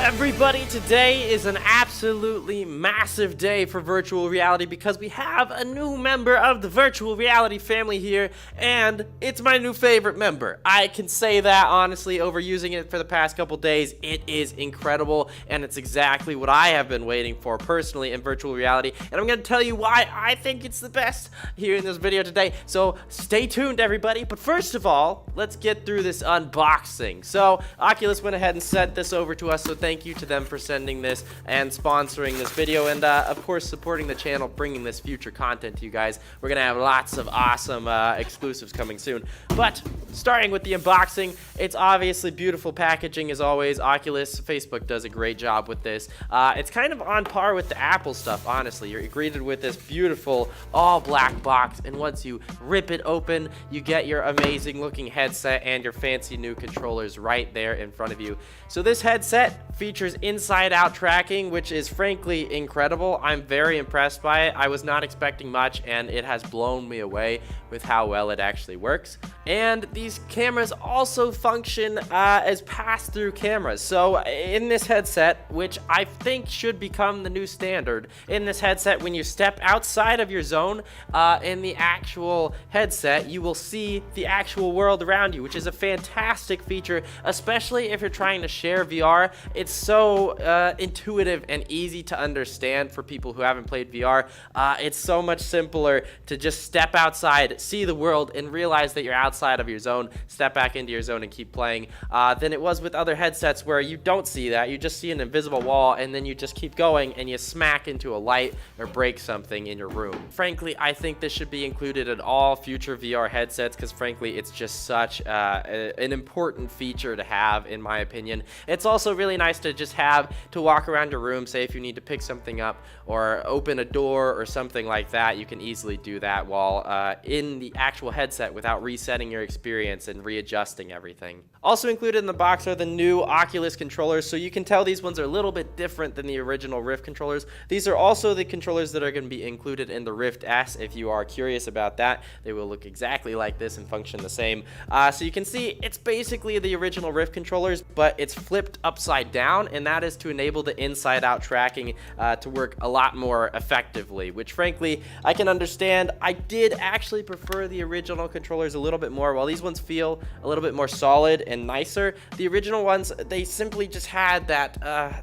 everybody, today is an absolutely massive day for virtual reality because we have a new member of the virtual reality family here, and it's my new favorite member. I can say that honestly over using it for the past couple days. It is incredible, and it's exactly what I have been waiting for personally in virtual reality, and I'm going to tell you why I think it's the best here in this video today, so stay tuned everybody. But first of all, let's get through this unboxing. So Oculus went ahead and sent this over to us, so thank you to them for sending this and sponsoring this video, and of course supporting the channel, bringing this future content to you guys. We're gonna have lots of awesome exclusives coming soon. But starting with the unboxing, it's obviously beautiful packaging as always. Oculus, Facebook does a great job with this. It's kind of on par with the Apple stuff, honestly. You're greeted with this beautiful all black box, and once you rip it open, you get your amazing looking headset and your fancy new controllers right there in front of you. So this headset features inside out tracking, which is frankly incredible. I'm very impressed by it. I was not expecting much, and it has blown me away with how well it actually works. And these cameras also function as pass-through cameras. So in this headset, which I think should become the new standard, in this headset, when you step outside of your zone in the actual headset, you will see the actual world around you, which is a fantastic feature, especially if you're trying to share VR. It's so intuitive and easy to understand for people who haven't played VR. It's so much simpler to just step outside, see the world, and realize that you're outside of your zone, step back into your zone and keep playing, than it was with other headsets where you don't see that. You just see an invisible wall, and then you just keep going and you smack into a light or break something in your room. Frankly, I think this should be included in all future VR headsets because frankly, it's just such an important feature to have, in my opinion. It's also really nice to just have to walk around your room, say if you need to pick something up or open a door or something like that. You can easily do that while in the actual headset without resetting your experience and readjusting everything. Also included in the box are the new Oculus controllers, so you can tell these ones are a little bit different than the original Rift controllers. These are also the controllers that are going to be included in the Rift S. If you are curious about that, they will look exactly like this and function the same. So you can see it's basically the original Rift controllers, but it's flipped upside down, and that is to enable the inside-out tracking to work a lot more effectively, which frankly I can understand. I did actually prefer the original controllers a little bit more. While these ones feel a little bit more solid and nicer, the original ones, they simply just had that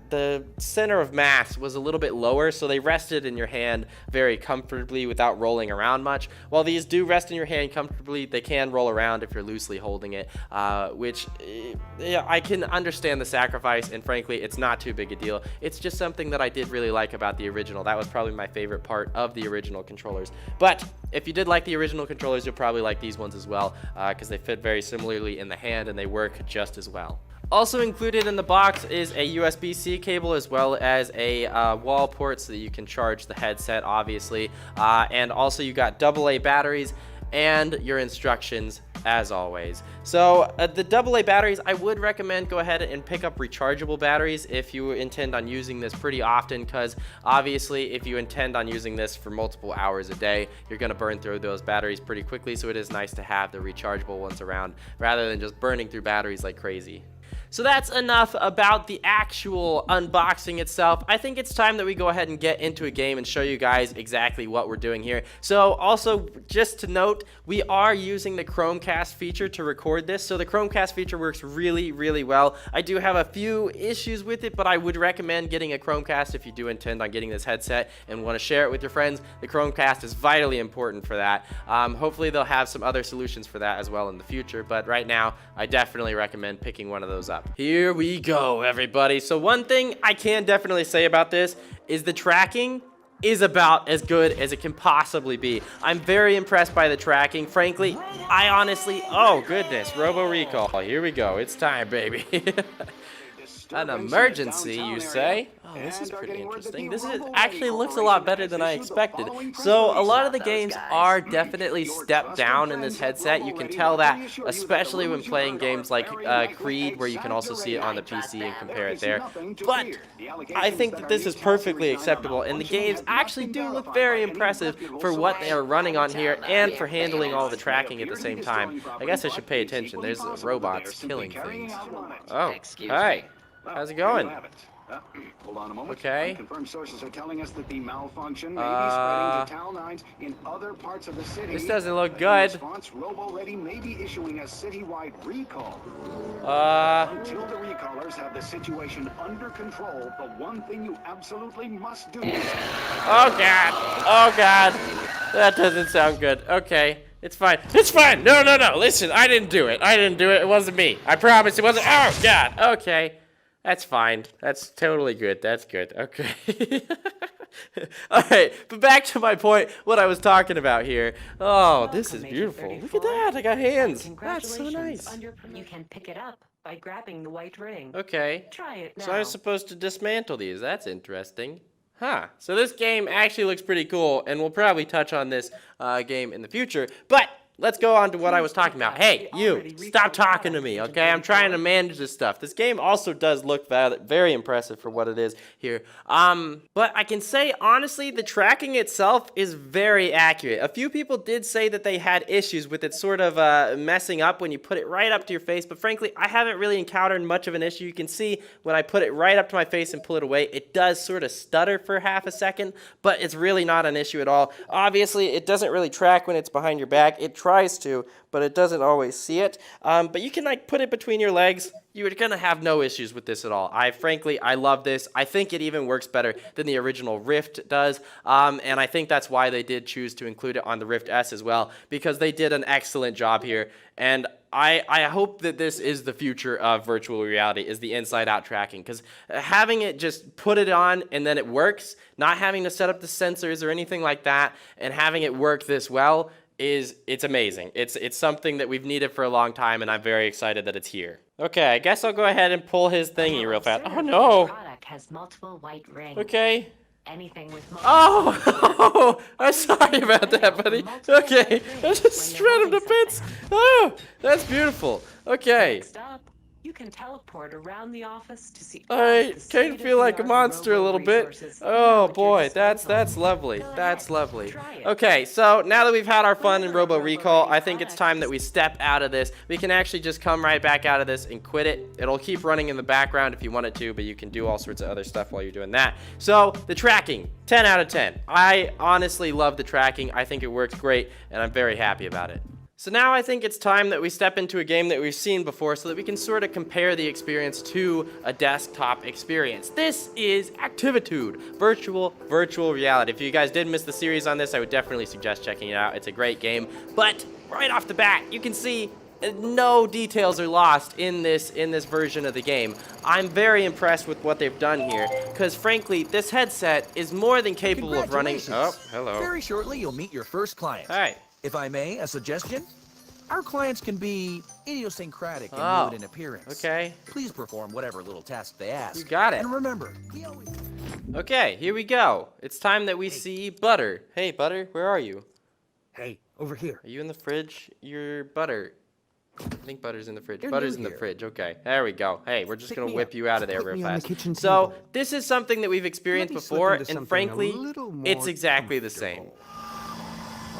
the center of mass was a little bit lower, so they rested in your hand very comfortably without rolling around much. While these do rest in your hand comfortably, they can roll around if you're loosely holding it, which yeah, I can understand the sacrifice, and frankly it's not too big a deal. It's just something that I did really like about the original. That was probably my favorite part of the original controllers. But if you did like the original controllers, you'll probably like these ones as well, because they fit very similarly in the hand and they work just as well. Also included in the box is a USB-C cable as well as a wall port so that you can charge the headset, obviously. And also you got AA batteries and your instructions as always. So the AA batteries, I would recommend go ahead and pick up rechargeable batteries if you intend on using this pretty often, because obviously if you intend on using this for multiple hours a day, you're going to burn through those batteries pretty quickly, so it is nice to have the rechargeable ones around rather than just burning through batteries like crazy. So that's enough about the actual unboxing itself. I think it's time that we go ahead and get into a game and show you guys exactly what we're doing here. So also, just to note, we are using the Chromecast feature to record this. So the Chromecast feature works really, really well. I do have a few issues with it, but I would recommend getting a Chromecast if you do intend on getting this headset and want to share it with your friends. The Chromecast is vitally important for that. Hopefully they'll have some other solutions for that as well in the future, but right now, I definitely recommend picking one of those up. Here we go, everybody. So one thing I can definitely say about this is the tracking is about as good as it can possibly be. I'm very impressed by the tracking. Frankly, I honestly, oh goodness, Robo Recall. Here we go. It's time, baby. An emergency, you say? Oh, this is pretty interesting. This actually looks a lot better than I expected. So a lot of the games are definitely stepped down in this headset. You can tell that, especially when playing games like Creed, where you can also see it on the PC and compare it there. But I think that this is perfectly acceptable, and the games actually do look very impressive for what they are running on here and for handling all the tracking at the same time. I guess I should pay attention. There's robots killing things. Oh, hi. How's it There going? you have it. Hold on a moment. Okay. Unconfirmed sources are telling us that the malfunction may be spreading to Town 9s in other parts of the city. This doesn't look In good. response, RoboReady may be issuing a citywide recall. Uh, Until the recallers have the situation under control, the one thing you absolutely must do is... oh God. Oh God. That doesn't sound good. Okay. It's fine. It's fine. No, no, no. Listen, I didn't do it. I didn't do it. It wasn't me. I promise it wasn't. Oh God. Okay. That's fine. That's totally good. That's good. Okay. All right, but back to my point, what I was talking about here. Oh, this is beautiful. Look at that. I got hands. That's so nice. You can pick it up by grabbing the white ring. Okay. Try it now. So I'm supposed to dismantle these. That's interesting. Huh. So this game actually looks pretty cool, and we'll probably touch on this game in the future. But let's go on to what I was talking about. Hey, you, stop talking to me, okay? I'm trying to manage this stuff. This game also does look very impressive for what it is here. But I can say, honestly, the tracking itself is very accurate. A few people did say that they had issues with it sort of messing up when you put it right up to your face, but frankly, I haven't really encountered much of an issue. You can see when I put it right up to my face and pull it away, it does sort of stutter for half a second, but it's really not an issue at all. Obviously, it doesn't really track when it's behind your back. It tries to, but it doesn't always see it. But you can like put it between your legs. You're gonna have no issues with this at all. Frankly, I love this. I think it even works better than the original Rift does. And I think that's why they did choose to include it on the Rift S as well, because they did an excellent job here. And I hope that this is the future of virtual reality, is the inside-out tracking, because having it just put it on and then it works, not having to set up the sensors or anything like that, and having it work this well, it's amazing. It's something that we've needed for a long time, and I'm very excited that it's here. Okay, I guess I'll go ahead and pull his thingy real fast. Oh no! Product has multiple white rings. Okay. Anything with Oh! I'm sorry about that, buddy. Okay, I just shred him to bits. Oh, that's beautiful. Okay. Next up, you can teleport around the office to see. I kind of feel like a monster a little bit. Oh boy, that's lovely. That's lovely. Okay, so now that we've had our fun in Robo Recall, I think it's time that we step out of this. We can actually just come right back out of this and quit it. It'll keep running in the background if you want it to, but you can do all sorts of other stuff while you're doing that. So the tracking, 10 out of 10. I honestly love the tracking. I think it works great, and I'm very happy about it. So now I think it's time that we step into a game that we've seen before so that we can sort of compare the experience to a desktop experience. This is Activitude, virtual reality. If you guys did miss the series on this, I would definitely suggest checking it out. It's a great game, but right off the bat, you can see no details are lost in this version of the game. I'm very impressed with what they've done here, because frankly, this headset is more than capable of running. Oh, hello. Very shortly, you'll meet your first client. Hi. If I may, a suggestion? Our clients can be idiosyncratic in mood and appearance. Okay. Please perform whatever little task they ask. You got it. And remember, we always... Okay, here we go. It's time that we see Butter. Hey, Butter, where are you? Hey, over here. Are you in the fridge? You're Butter. I think Butter's in the fridge. You're Butter's new in the here. fridge. Okay, there we go. Hey, we're just Pick gonna me whip up. you out of there Put real me on the fast. kitchen So table. this is something that we've experienced Let me slip before, into and something frankly, a little more it's exactly the same. comfortable.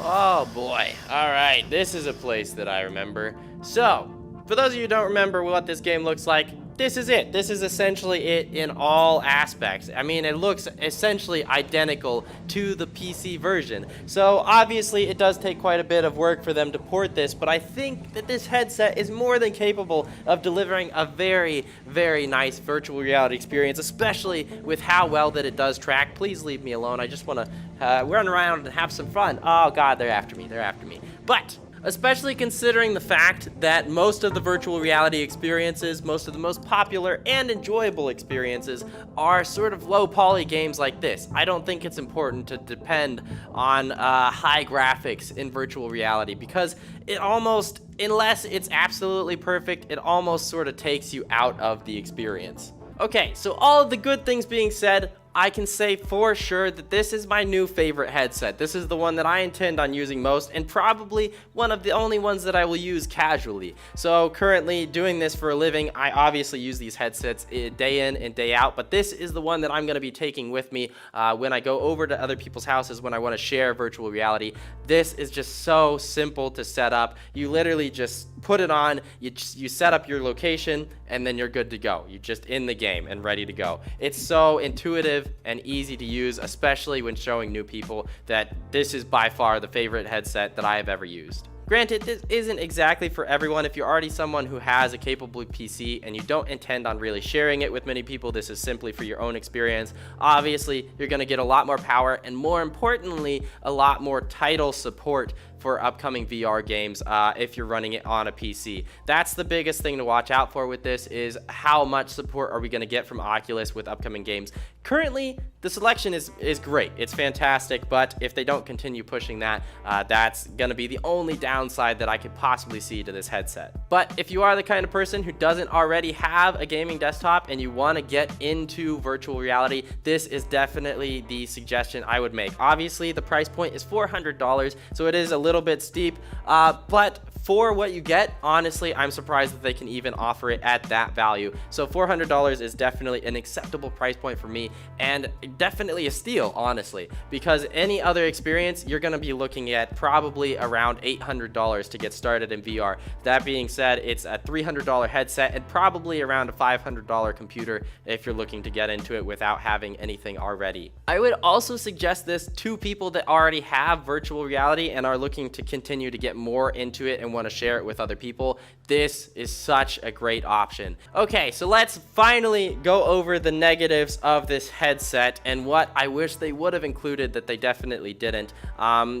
Oh boy. Alright, this is a place that I remember. So, for those of you who don't remember what this game looks like, this is it. This is essentially it in all aspects. I mean, it looks essentially identical to the PC version. So, obviously, it does take quite a bit of work for them to port this, but I think that this headset is more than capable of delivering a very, very nice virtual reality experience, especially with how well that it does track. Please leave me alone. I just want to run around and have some fun. Oh, God, they're after me. They're after me. But especially considering the fact that most of the virtual reality experiences, most of the most popular and enjoyable experiences are sort of low poly games like this. I don't think it's important to depend on high graphics in virtual reality, because it almost, unless it's absolutely perfect, it almost sort of takes you out of the experience. Okay, so all of the good things being said, I can say for sure that this is my new favorite headset. This is the one that I intend on using most, and probably one of the only ones that I will use casually. So currently doing this for a living, I obviously use these headsets day in and day out, but this is the one that I'm going to be taking with me when I go over to other people's houses when I want to share virtual reality. This is just so simple to set up. You literally just put it on, you set up your location, and then you're good to go. You're just in the game and ready to go. It's so intuitive and easy to use, especially when showing new people that this is by far the favorite headset that I have ever used. Granted, this isn't exactly for everyone. If you're already someone who has a capable PC and you don't intend on really sharing it with many people, this is simply for your own experience. Obviously, you're going to get a lot more power and, more importantly, a lot more title support for upcoming VR games if you're running it on a PC. That's the biggest thing to watch out for with this, is how much support are we going to get from Oculus with upcoming games. Currently, the selection is great. It's fantastic, but if they don't continue pushing that, that's going to be the only downside that I could possibly see to this headset. But if you are the kind of person who doesn't already have a gaming desktop and you want to get into virtual reality, this is definitely the suggestion I would make. Obviously, the price point is $400, so it is a little bit steep, but for what you get, honestly, I'm surprised that they can even offer it at that value. So $400 is definitely an acceptable price point for me, and definitely a steal, honestly, because any other experience, you're going to be looking at probably around $800 to get started in VR. That being said, it's a $300 headset and probably around a $500 computer if you're looking to get into it without having anything already. I would also suggest this to people that already have virtual reality and are looking to continue to get more into it and want to share it with other people. This is such a great option. Okay, so let's finally go over the negatives of this headset and what I wish they would have included that they definitely didn't.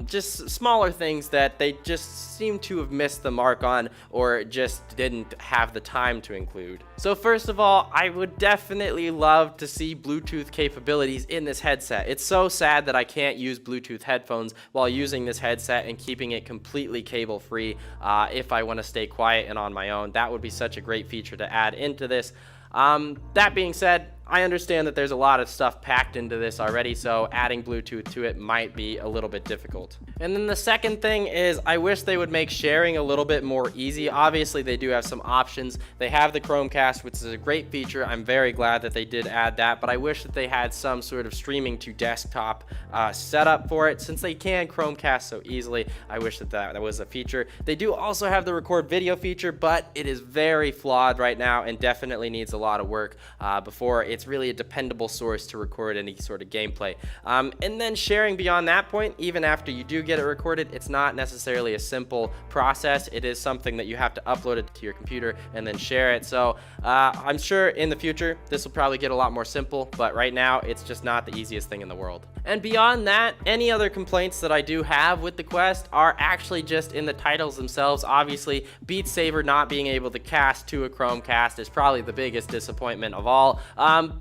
Just smaller things that they just seem to have missed the mark on, or just didn't have the time to include. So first of all, I would definitely love to see Bluetooth capabilities in this headset. It's so sad that I can't use Bluetooth headphones while using this headset and keeping it completely cable free if I want to stay quiet and on my own. That would be such a great feature to add into this. That being said, I understand that there's a lot of stuff packed into this already, so adding Bluetooth to it might be a little bit difficult. And then the second thing is, I wish they would make sharing a little bit more easy. Obviously, they do have some options. They have the Chromecast, which is a great feature. I'm very glad that they did add that, but I wish that they had some sort of streaming to desktop setup for it. Since they can Chromecast so easily, I wish that was a feature. They do also have the record video feature, but it is very flawed right now and definitely needs a lot of work before it's really a dependable source to record any sort of gameplay. And then sharing beyond that point, even after you do get it recorded, it's not necessarily a simple process. It is something that you have to upload it to your computer and then share it. So I'm sure in the future this will probably get a lot more simple, but right now it's just not the easiest thing in the world. And beyond that, any other complaints that I do have with the Quest are actually just in the titles themselves. Obviously, Beat Saber not being able to cast to a Chromecast is probably the biggest disappointment of all.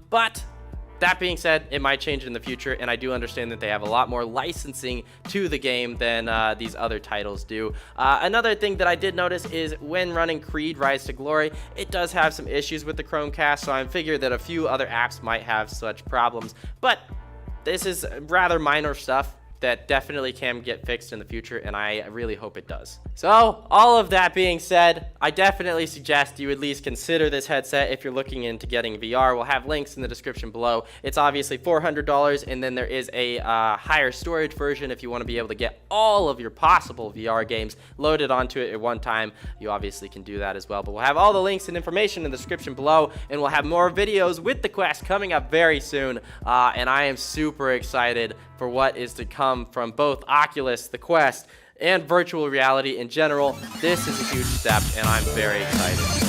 But that being said, it might change in the future, and I do understand that they have a lot more licensing to the game than these other titles do. Another thing that I did notice is when running Creed Rise to Glory, it does have some issues with the Chromecast, so I figure that a few other apps might have such problems. But this is rather minor stuff that definitely can get fixed in the future, and I really hope it does. So, all of that being said, I definitely suggest you at least consider this headset if you're looking into getting VR. We'll have links in the description below. It's obviously $400, and then there is a higher storage version if you want to be able to get all of your possible VR games loaded onto it at one time. You obviously can do that as well, but we'll have all the links and information in the description below, and we'll have more videos with the Quest coming up very soon, and I am super excited for what is to come from both Oculus, the Quest, and virtual reality in general. This is a huge step, and I'm very excited.